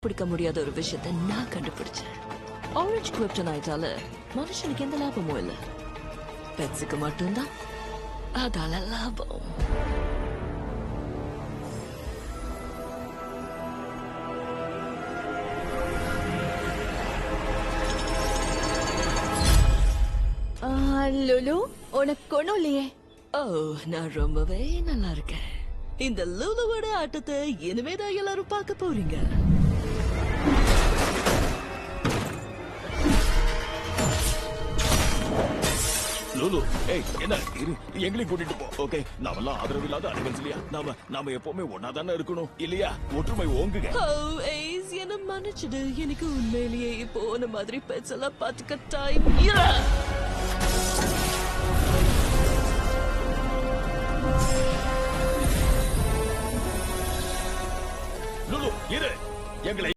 பிடிக்க முடியாத ஒரு விஷயத்தை நான் கண்டுபிடிச்சேன். ஆரஞ்சு கிரிப்டனைட்டால மனுஷனுக்கு எந்த லாபமும் இல்ல, பெட்ஸுக்கு மட்டும்தான் அதால லாபம். லுலு, உனக்கு ஒண்ணும் இல்லையே. ஓ, நான் ரொம்பவே நல்லா இருக்கேன். இந்த லுலுவோட ஆட்டத்தை இனிமேதான் எல்லாரும் பார்க்க போறீங்க. லுலு, ஏய், என்ன இரு, எங்களையும் கூட்டிட்டு போ. ஓகே, நாமெல்லாம் ஆதரவு இல்லாத அனிமல்ஸ் இல்லையா? நாம எப்பவுமே ஒன்னா தானே இருக்கணும் இல்லையா? ஒற்றுமை ஓங்குங்க. ஓ ஏஸ், என்ன மன்னிச்சிடு. எனக்கு உண்மையிலேயே இப்போ இந்த மாதிரி பெட்ஸ் எல்லாம் பார்த்துக்க டைம் இல்ல. லுலு, இரு, எங்களை